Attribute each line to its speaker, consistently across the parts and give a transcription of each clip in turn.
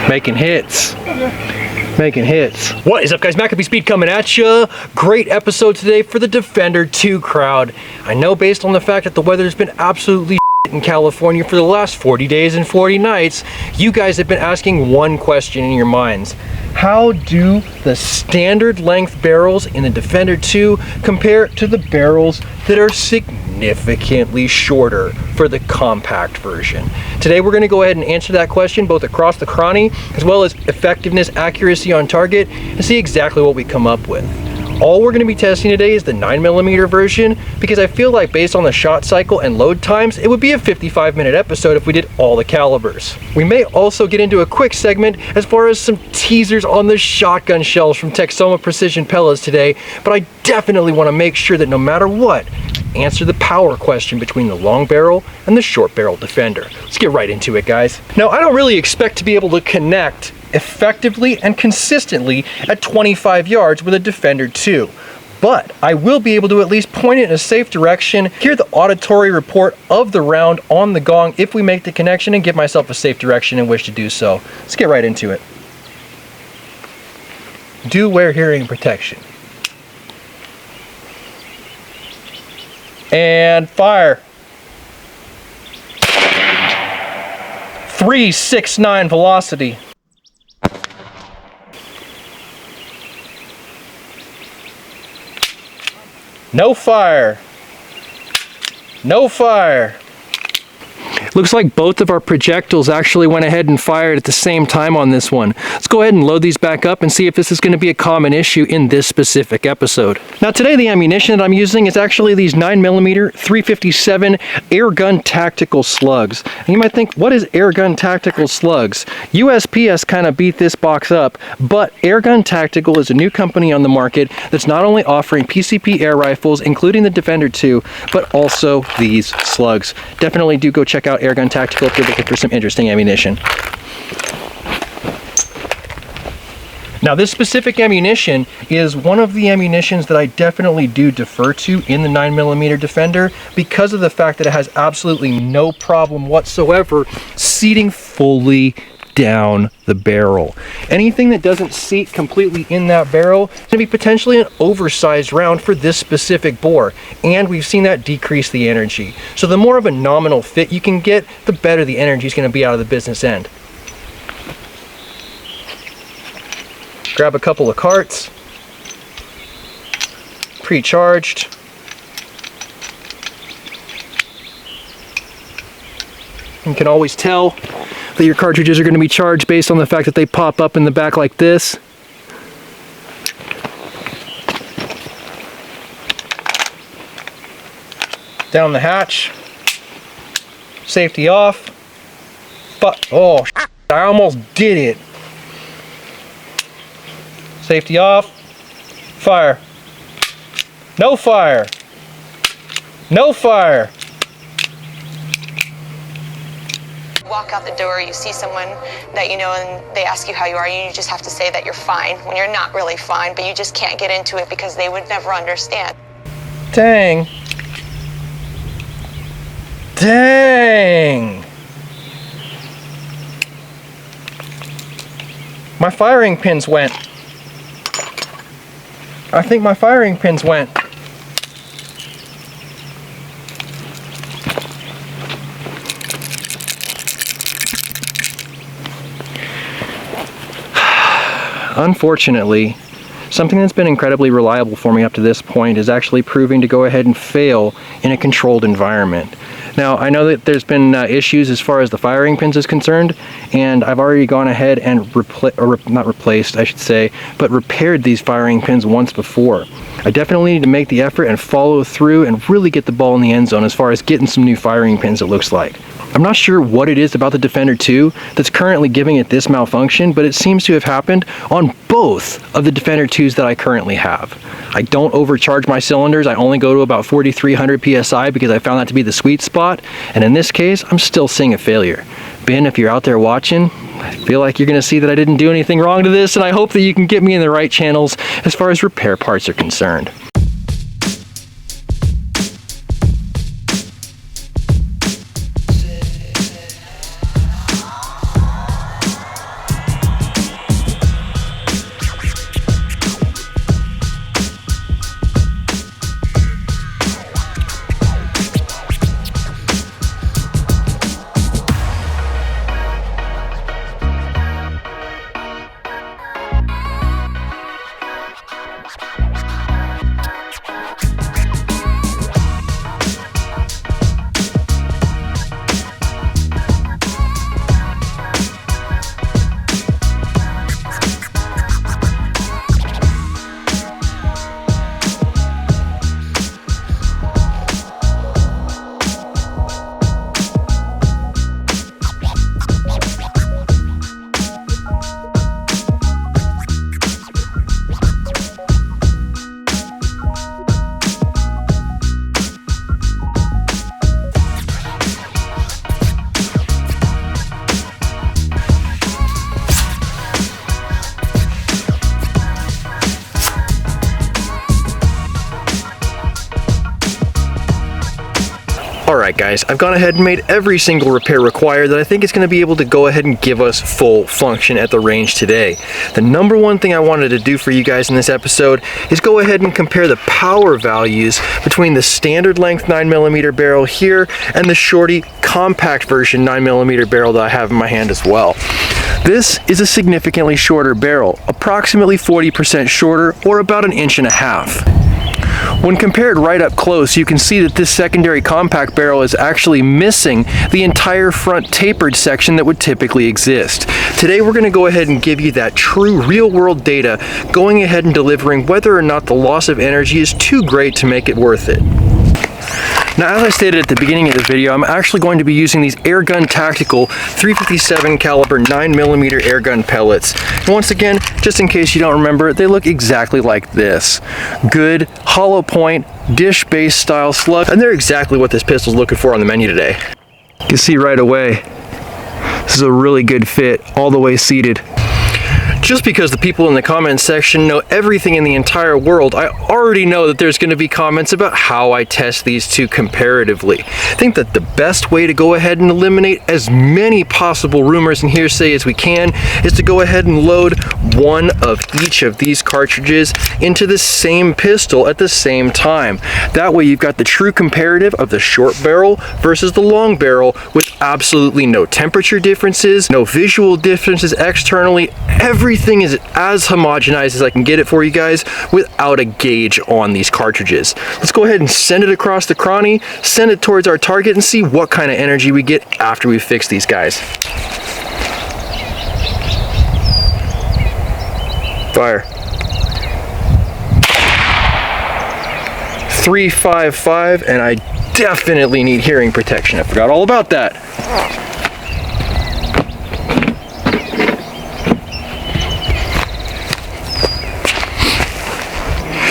Speaker 1: Making hits. Making hits. What is up, guys? MACABESPEED coming at ya. Great episode today for the Defender 2 crowd. I know based on the fact that the weather's been absolutely in California for the last 40 days and 40 nights, you guys have been asking one question in your minds. How do the standard length barrels in the Defender 2 compare to the barrels that are significantly shorter for the compact version? Today we're going to go ahead and answer that question both across the chrony as well as effectiveness, accuracy on target, and see exactly what we come up with. All we're going to be testing today is the 9mm version because I feel like based on the shot cycle and load times, it would be a 55-minute episode if we did all the calibers. We may also get into a quick segment as far as some teasers on the shotgun shells from Texoma Precision Pellets today, but I definitely want to make sure that no matter what, answer the power question between the long barrel and the short barrel Defender. Let's get right into it, guys. Now, I don't really expect to be able to connect effectively and consistently at 25 yards with a Defender 2, but I will be able to at least point it in a safe direction, hear the auditory report of the round on the gong if we make the connection, and give myself a safe direction in which to do so. Let's get right into it. Do wear hearing protection. And fire. 369 velocity. No fire. No fire. Looks like both of our projectiles actually went ahead and fired at the same time on this one. Let's go ahead and load these back up and see if this is going to be a common issue in this specific episode. Now today the ammunition that I'm using is actually these 9mm 357 airgun tactical slugs. And you might think, what is airgun tactical slugs? USPS kind of beat this box up, but Airgun Tactical is a new company on the market that's not only offering PCP air rifles, including the Defender 2, but also these slugs. Definitely do go check out Airgun Tactical if you're looking for some interesting ammunition. Now this specific ammunition is one of the ammunitions that I definitely do defer to in the 9mm Defender because of the fact that it has absolutely no problem whatsoever seating fully down the barrel. Anything that doesn't seat completely in that barrel is going to be potentially an oversized round for this specific bore, and we've seen that decrease the energy. So the more of a nominal fit you can get, the better the energy is going to be out of the business end. Grab a couple of carts, pre-charged. You can always tell that your cartridges are going to be charged based on the fact that they pop up in the back like this. Down the hatch. Safety off. But oh, I almost did it. Safety off. Fire. No fire. No fire.
Speaker 2: Walk out the door, you see someone that you know and they ask you how you are, and you just have to say that you're fine when you're not really fine, but you just can't get into it because they would never understand.
Speaker 1: Dang. Dang. My firing pins went. I think my firing pins went. Unfortunately, something that's been incredibly reliable for me up to this point is actually proving to go ahead and fail in a controlled environment. Now, I know that there's been issues as far as the firing pins is concerned, and I've already gone ahead and repaired these firing pins once before. I definitely need to make the effort and follow through and really get the ball in the end zone as far as getting some new firing pins, it looks like. I'm not sure what it is about the Defender 2 that's currently giving it this malfunction, but it seems to have happened on both of the Defender 2s that I currently have. I don't overcharge my cylinders. I only go to about 4,300 PSI because I found that to be the sweet spot. And in this case, I'm still seeing a failure. Ben, if you're out there watching, I feel like you're going to see that I didn't do anything wrong to this, and I hope that you can get me in the right channels as far as repair parts are concerned. Alright guys, I've gone ahead and made every single repair required that I think is going to be able to go ahead and give us full function at the range today. The number one thing I wanted to do for you guys in this episode is go ahead and compare the power values between the standard length 9mm barrel here and the shorty compact version 9mm barrel that I have in my hand as well. This is a significantly shorter barrel, approximately 40% shorter or about 1.5 inches. When compared right up close, you can see that this secondary compact barrel is actually missing the entire front tapered section that would typically exist. Today we're going to go ahead and give you that true real-world data, going ahead and delivering whether or not the loss of energy is too great to make it worth it. Now, as I stated at the beginning of the video, I'm actually going to be using these Airgun Tactical 357 caliber 9mm airgun pellets. And once again, just in case you don't remember, they look exactly like this. Good, hollow point, dish-based style slug, and they're exactly what this pistol's looking for on the menu today. You can see right away, this is a really good fit, all the way seated. Just because the people in the comment section know everything in the entire world, I already know that there's going to be comments about how I test these two comparatively. I think that the best way to go ahead and eliminate as many possible rumors and hearsay as we can is to go ahead and load one of each of these cartridges into the same pistol at the same time. That way you've got the true comparative of the short barrel versus the long barrel with absolutely no temperature differences, no visual differences externally. Everything is as homogenized as I can get it for you guys without a gauge on these cartridges. Let's go ahead and send it across the cranny, send it towards our target, and see what kind of energy we get after we fix these guys. Fire. 355, and I definitely need hearing protection. I forgot all about that.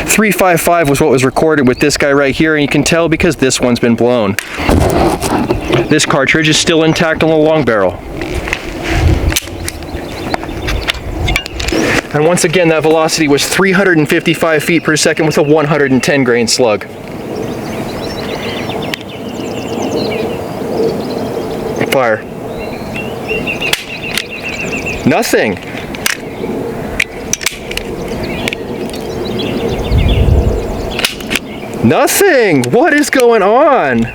Speaker 1: 355 was what was recorded with this guy right here, and you can tell because this one's been blown. This cartridge is still intact on the long barrel. And once again, that velocity was 355 feet per second with a 110 grain slug. Fire. Nothing. Nothing! What is going on?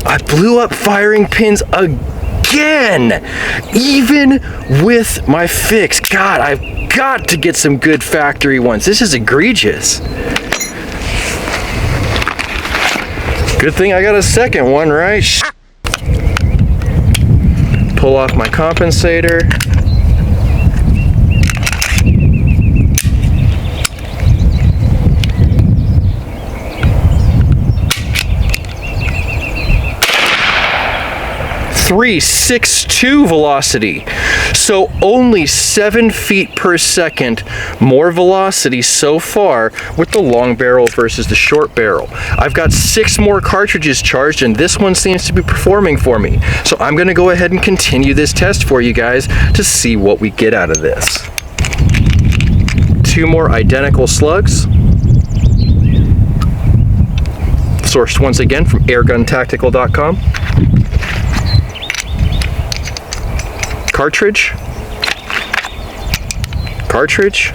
Speaker 1: I blew up firing pins again! Even with my fix. God, I've got to get some good factory ones. This is egregious. Good thing I got a second one, right? Pull off my compensator. .362 velocity, so only 7 feet per second more velocity so far with the long barrel versus the short barrel. I've got 6 more cartridges charged and this one seems to be performing for me, so I'm going to go ahead and continue this test for you guys to see what we get out of this. 2 more identical slugs, sourced once again from airguntactical.com. Cartridge. Cartridge.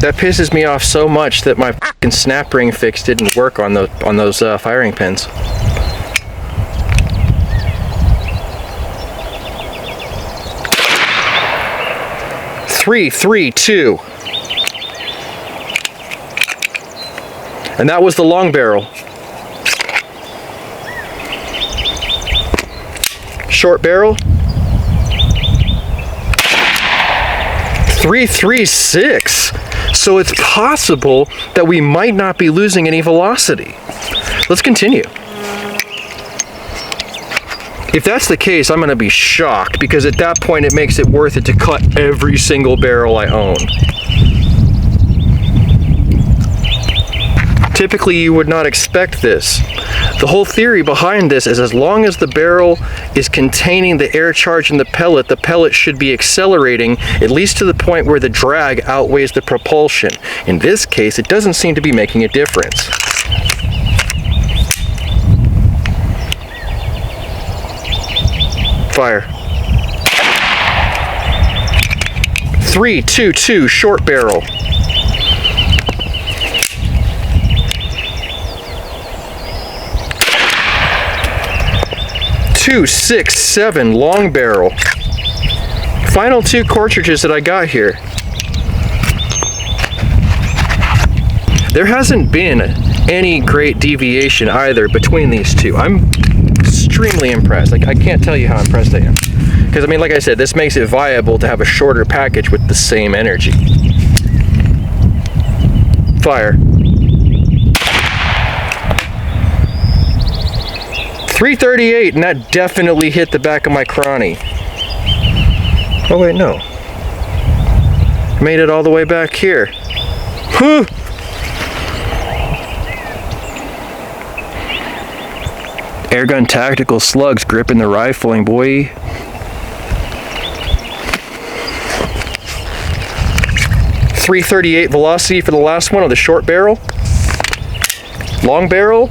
Speaker 1: That pisses me off so much that my fucking snap ring fix didn't work on those firing pins. Three, 2. And that was the long barrel. Short barrel. 336. So it's possible that we might not be losing any velocity. Let's continue. If that's the case, I'm gonna be shocked because at that point it makes it worth it to cut every single barrel I own. Typically you would not expect this. The whole theory behind this is as long as the barrel is containing the air charge in the pellet should be accelerating, at least to the point where the drag outweighs the propulsion. In this case, it doesn't seem to be making a difference. Fire. 3-2-2 short barrel. 2-6-7 long barrel. Final 2 cartridges that I got here. There hasn't been any great deviation either between these two. I'm extremely impressed. Like, I can't tell you how impressed I am. Because I mean, like I said, this makes it viable to have a shorter package with the same energy. Fire. 338, and that definitely hit the back of my cranny. Oh wait, no. Made it all the way back here. Huh. Airgun tactical slugs gripping the rifling, boy. .338 velocity for the last one of the short barrel. Long barrel.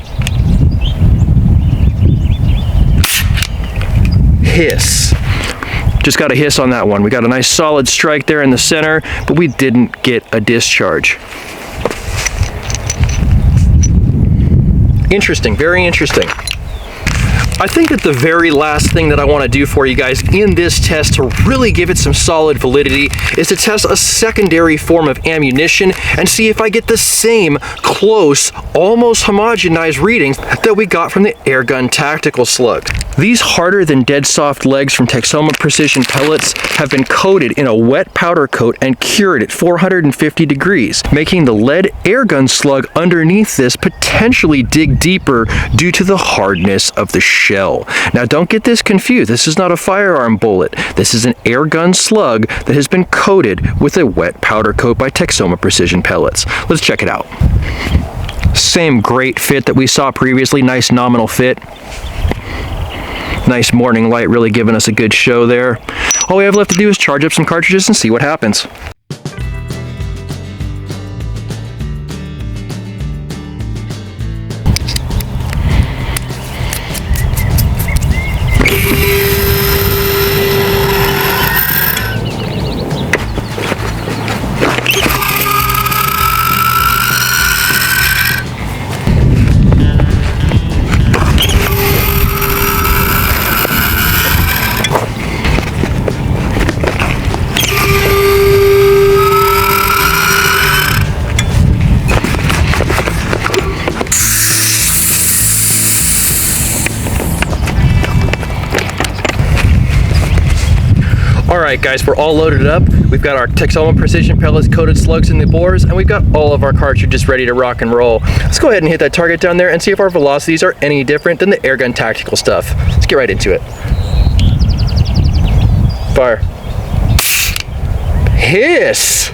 Speaker 1: Hiss. Just got a hiss on that one. We got a nice solid strike there in the center, but we didn't get a discharge. Interesting, very interesting. I think that the very last thing that I want to do for you guys in this test to really give it some solid validity is to test a secondary form of ammunition and see if I get the same close, almost homogenized readings that we got from the airgun tactical slug. These harder than dead soft legs from Texoma Precision pellets have been coated in a wet powder coat and cured at 450 degrees, making the lead airgun slug underneath this potentially dig deeper due to the hardness of the shell. Now don't get this confused, this is not a firearm bullet. This is an airgun slug that has been coated with a wet powder coat by Texoma Precision pellets. Let's check it out. Same great fit that we saw previously, nice nominal fit. Nice morning light really giving us a good show there. All we have left to do is charge up some cartridges and see what happens. Alright guys, we're all loaded up. We've got our Texoma Precision pellets coated slugs in the bores, and we've got all of our cartridges ready to rock and roll. Let's go ahead and hit that target down there and see if our velocities are any different than the airgun tactical stuff. Let's get right into it. Fire. Hiss!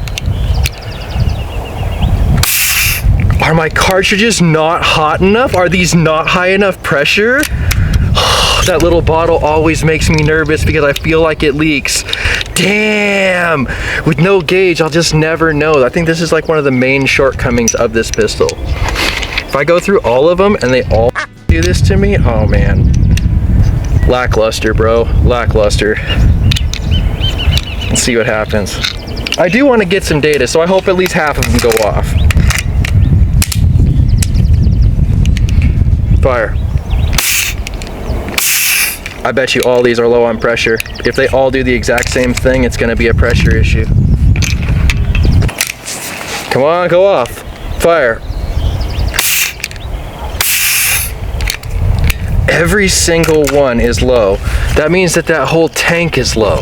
Speaker 1: Are my cartridges not hot enough? Are these not high enough pressure? That little bottle always makes me nervous because I feel like it leaks. Damn! With no gauge, I'll just never know. I think this is like one of the main shortcomings of this pistol. If I go through all of them and they all do this to me, oh man. Lackluster, bro. Lackluster. Let's see what happens. I do want to get some data, so I hope at least half of them go off. Fire. I bet you all these are low on pressure. If they all do the exact same thing, it's going to be a pressure issue. Come on, go off. Fire. Every single one is low. That means that that whole tank is low.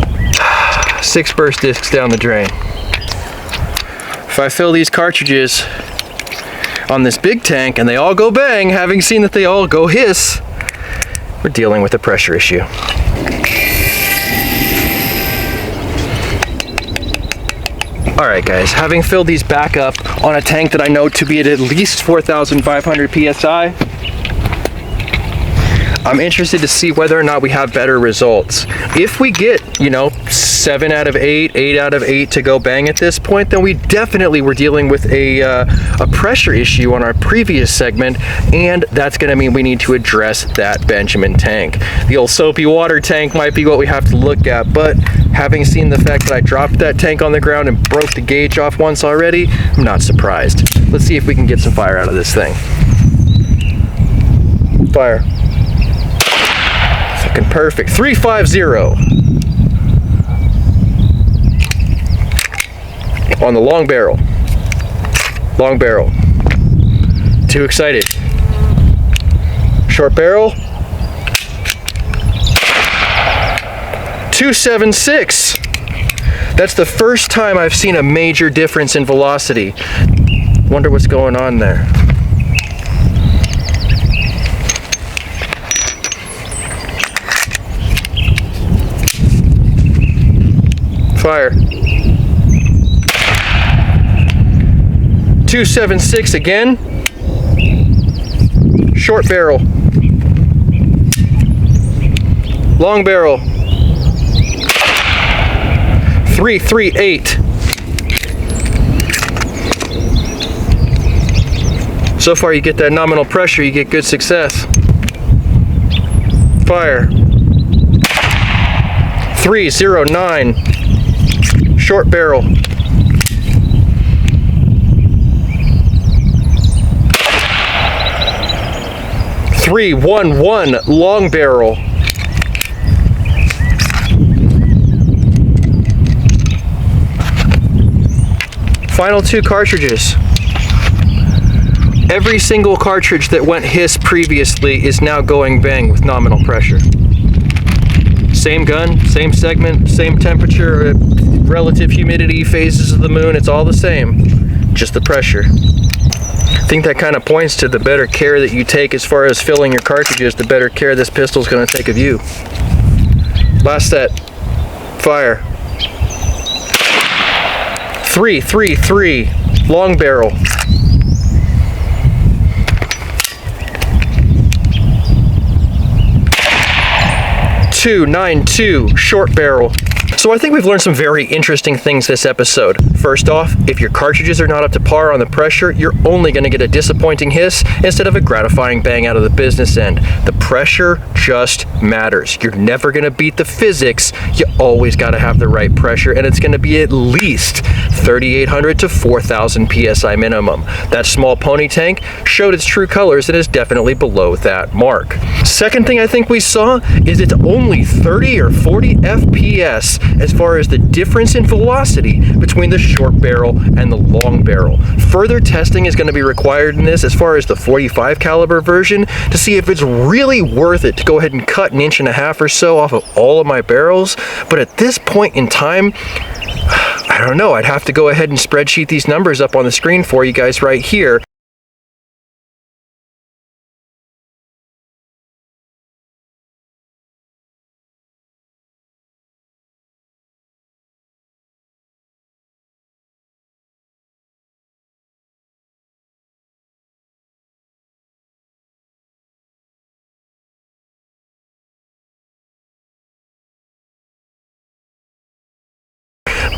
Speaker 1: 6 burst discs down the drain. If I fill these cartridges on this big tank and they all go bang, having seen that they all go hiss, we're dealing with a pressure issue. Alright guys, having filled these back up on a tank that I know to be at least 4,500 PSI, I'm interested to see whether or not we have better results. If we get, you know, 7 out of 8, 8 out of 8 to go bang at this point, then we definitely were dealing with a pressure issue on our previous segment, and that's gonna mean we need to address that Benjamin tank. The old soapy water tank might be what we have to look at, but having seen the fact that I dropped that tank on the ground and broke the gauge off once already, I'm not surprised. Let's see if we can get some fire out of this thing. Fire. Fucking perfect. 350. On the long barrel. Long barrel. Too excited. Short barrel. 276. That's the first time I've seen a major difference in velocity. Wonder what's going on there. Fire. 276 again. Short barrel. Long barrel. 338. So far you get that nominal pressure, you get good success. Fire. 309. Short barrel. 311. Long barrel. Final 2 cartridges. Every single cartridge that went hiss previously is now going bang with nominal pressure. Same gun, same segment, same temperature, relative humidity, phases of the moon, it's all the same, just the pressure. I think that kind of points to the better care that you take as far as filling your cartridges, the better care this pistol is going to take of you. Last set. Fire. 333. Long barrel. 292. Short barrel. So I think we've learned some very interesting things this episode. First off, if your cartridges are not up to par on the pressure, you're only going to get a disappointing hiss instead of a gratifying bang out of the business end. The pressure just matters. You're never going to beat the physics. You always got to have the right pressure, and it's going to be at least 3,800 to 4,000 PSI minimum. That small pony tank showed its true colors and is definitely below that mark. Second thing I think we saw is it's only 30 or 40 FPS as far as the difference in velocity between the short barrel and the long barrel. Further testing is going to be required in this as far as the 45 caliber version to see if it's really worth it to go ahead and cut 1.5 inches or so off of all of my barrels. But at this point in time, I don't know, I'd have to go ahead and spreadsheet these numbers up on the screen for you guys right here.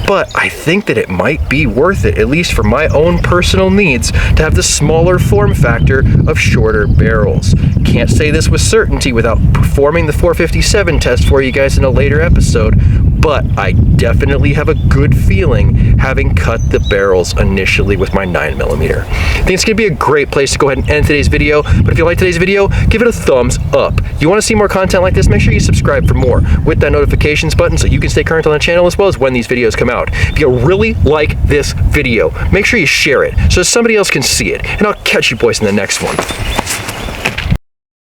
Speaker 1: But I think that it might be worth it, at least for my own personal needs, to have the smaller form factor of shorter barrels. Can't say this with certainty without performing the 457 test for you guys in a later episode, but I definitely have a good feeling having cut the barrels initially with my 9mm. I think it's gonna be a great place to go ahead and end today's video, but if you like today's video, give it a thumbs up. You wanna see more content like this, make sure you subscribe for more with that notifications button so you can stay current on the channel as well as when these videos come out. If you really like this video, make sure you share it so somebody else can see it, and I'll catch you boys in the next one.